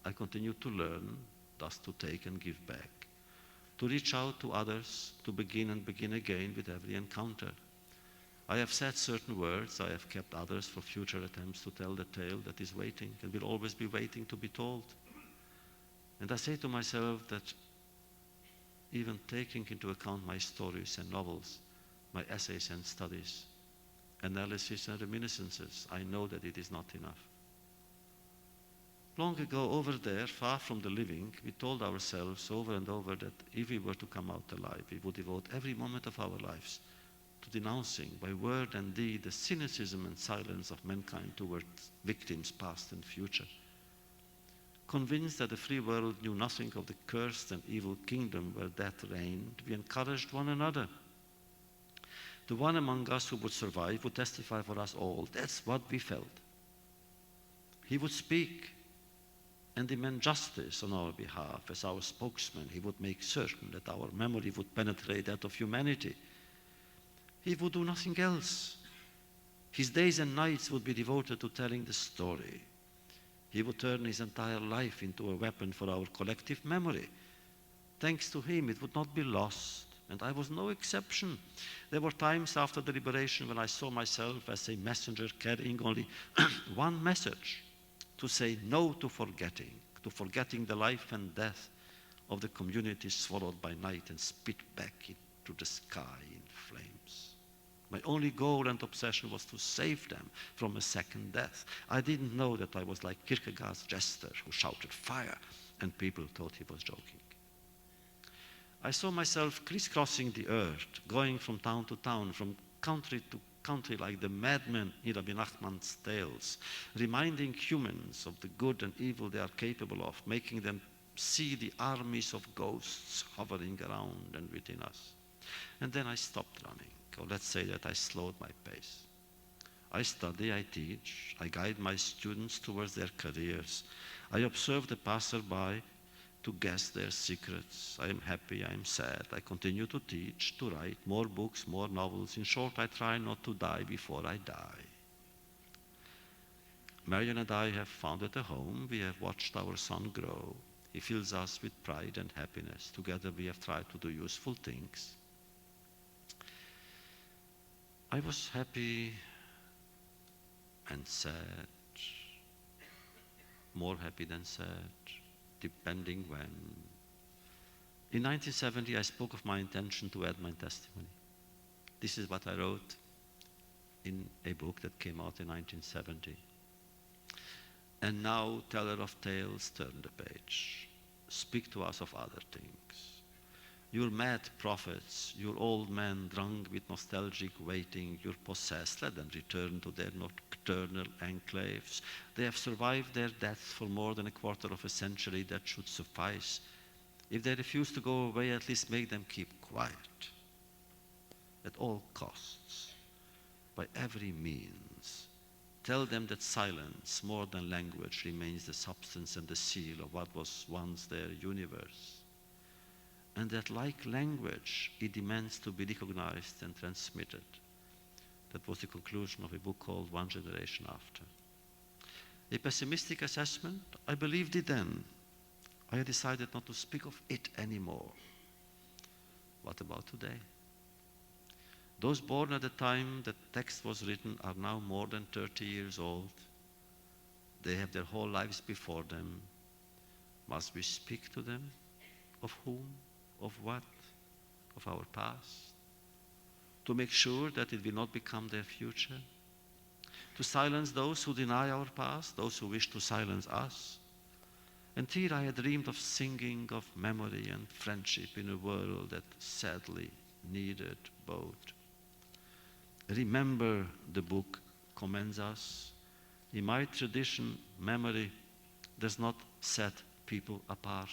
I continue to learn, thus to take and give back, to reach out to others, to begin and begin again with every encounter. I have said certain words, I have kept others for future attempts to tell the tale that is waiting and will always be waiting to be told. And I say to myself that even taking into account my stories and novels, my essays and studies, analysis and reminiscences, I know that it is not enough. Long ago, over there, far from the living, we told ourselves over and over that if we were to come out alive, we would devote every moment of our lives to denouncing by word and deed the cynicism and silence of mankind towards victims past and future. Convinced that the free world knew nothing of the cursed and evil kingdom where death reigned, we encouraged one another. The one among us who would survive would testify for us all. That's what we felt. He would speak and demand justice on our behalf. As our spokesman, he would make certain that our memory would penetrate that of humanity. He would do nothing else. His days and nights would be devoted to telling the story. He would turn his entire life into a weapon for our collective memory. Thanks to him, it would not be lost, and I was no exception. There were times after the liberation when I saw myself as a messenger carrying only one message: to say no to forgetting the life and death of the community swallowed by night and spit back into the sky in flames. My only goal and obsession was to save them from a second death. I didn't know that I was like Kierkegaard's jester who shouted fire and people thought he was joking. I saw myself crisscrossing the earth, going from town to town, from country to country like the madman in Rabbi Nachman's tales, reminding humans of the good and evil they are capable of, making them see the armies of ghosts hovering around and within us. And then I stopped running. Or let's say that I slowed my pace. I study, I teach, I guide my students towards their careers. I observe the passerby to guess their secrets. I am happy, I am sad. I continue to teach, to write more books, more novels. In short, I try not to die before I die. Marion and I have founded a home. We have watched our son grow. He fills us with pride and happiness. Together we have tried to do useful things. I was happy and sad, more happy than sad, depending when. In 1970, I spoke of my intention to add my testimony. This is what I wrote in a book that came out in 1970. And now, teller of tales, turn the page. Speak to us of other things. Your mad prophets, your old men drunk with nostalgic waiting, you're possessed, let them return to their nocturnal enclaves. They have survived their deaths for more than a quarter of a century, that should suffice. If they refuse to go away, at least make them keep quiet. At all costs, by every means. Tell them that silence, more than language, remains the substance and the seal of what was once their universe. And that, like language, it demands to be recognized and transmitted. That was the conclusion of a book called One Generation After. A pessimistic assessment? I believed it then. I had decided not to speak of it anymore. What about today? Those born at the time that text was written are now more than 30 years old. They have their whole lives before them. Must we speak to them? Of whom? Of what? Of our past? To make sure that it will not become their future? To silence those who deny our past, those who wish to silence us? And here I had dreamed of singing of memory and friendship in a world that sadly needed both. Remember, the book commends us. In my tradition, memory does not set people apart.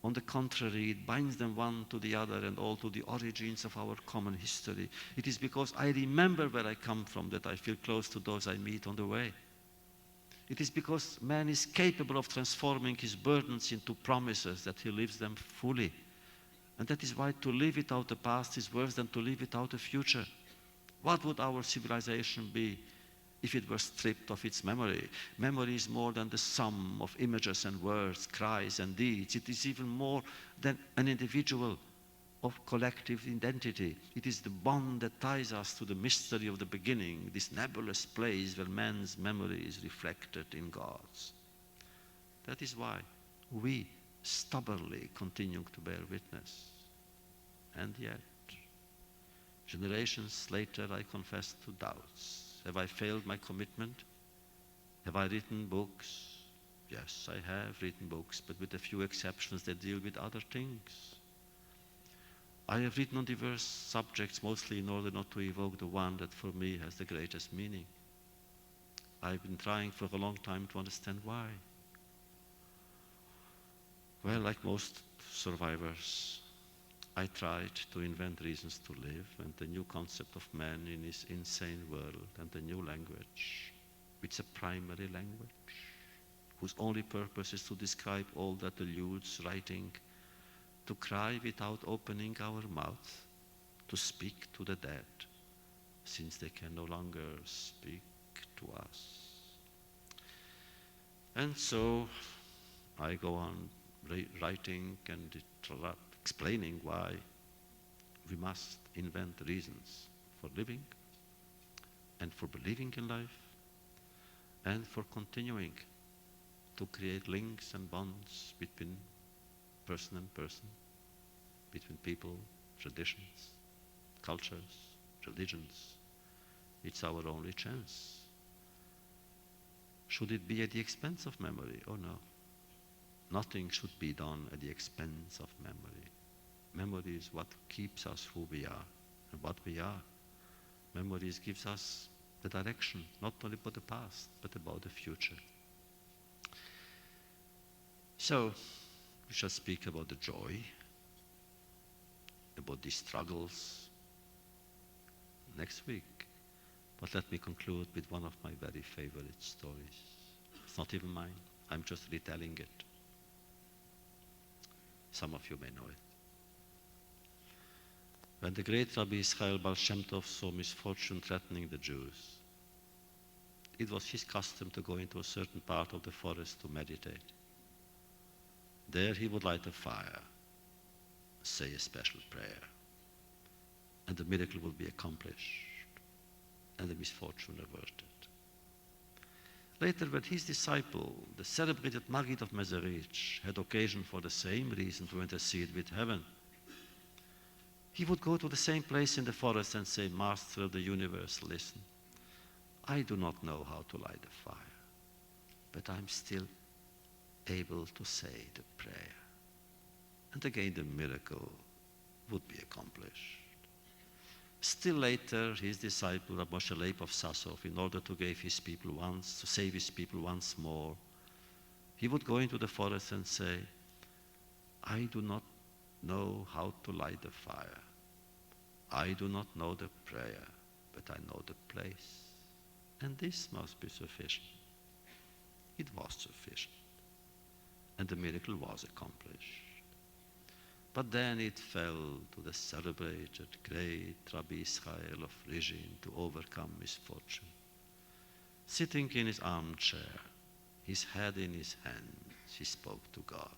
On the contrary, it binds them one to the other and all to the origins of our common history. It is because I remember where I come from that I feel close to those I meet on the way. It is because man is capable of transforming his burdens into promises that he lives them fully. And that is why to live without the past is worse than to live without the future. What would our civilization be if it were stripped of its memory. Memory is more than the sum of images and words, cries and deeds. It is even more than an individual of collective identity. It is the bond that ties us to the mystery of the beginning, this nebulous place where man's memory is reflected in God's. That is why we stubbornly continue to bear witness. And yet, generations later, I confess to doubts. Have I failed my commitment? Have I written books? Yes, I have written books, but with a few exceptions that deal with other things. I have written on diverse subjects, mostly in order not to evoke the one that for me has the greatest meaning. I've been trying for a long time to understand why. Well, like most survivors, I tried to invent reasons to live and the new concept of man in his insane world and the new language, which is a primary language, whose only purpose is to describe all that eludes writing, to cry without opening our mouth, to speak to the dead, since they can no longer speak to us. And so I go on writing and explaining why we must invent reasons for living and for believing in life and for continuing to create links and bonds between person and person, between people, traditions, cultures, religions. It's our only chance. Should it be at the expense of memory? Oh no. Nothing should be done at the expense of memory. Memory is what keeps us who we are and what we are. Memories gives us the direction, not only about the past, but about the future. So, we shall speak about the joy, about these struggles next week. But let me conclude with one of my very favorite stories. It's not even mine, I'm just retelling it. Some of you may know it. When the great Rabbi Israel Baal Shem Tov saw misfortune threatening the Jews, it was his custom to go into a certain part of the forest to meditate. There he would light a fire, say a special prayer, and the miracle would be accomplished, and the misfortune averted. Later, when his disciple, the celebrated Maggid of Mezerich, had occasion for the same reason to intercede with heaven, he would go to the same place in the forest and say, Master of the universe, listen, I do not know how to light a fire, but I'm still able to say the prayer. And again, the miracle would be accomplished. Still later, his disciple, Rabbi Moshe Leib of Sassov, in order to save his people once more, he would go into the forest and say, I do not know how to light the fire. I do not know the prayer, but I know the place. And this must be sufficient. It was sufficient. And the miracle was accomplished. But then it fell to the celebrated great Rabbi Israel of Rizhin to overcome misfortune. Sitting in his armchair, his head in his hands, he spoke to God.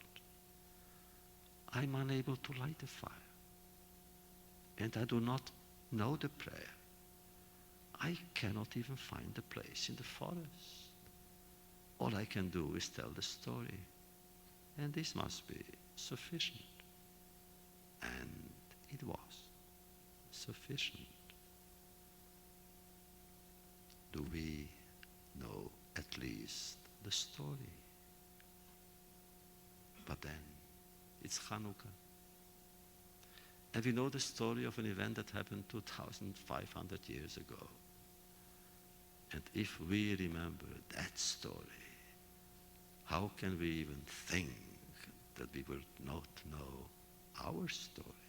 I'm unable to light a fire, and I do not know the prayer. I cannot even find the place in the forest. All I can do is tell the story, and this must be sufficient. And it was sufficient. Do we know at least the story? But then it's Hanukkah. And we know the story of an event that happened 2,500 years ago. And if we remember that story, how can we even think that we will not know our story?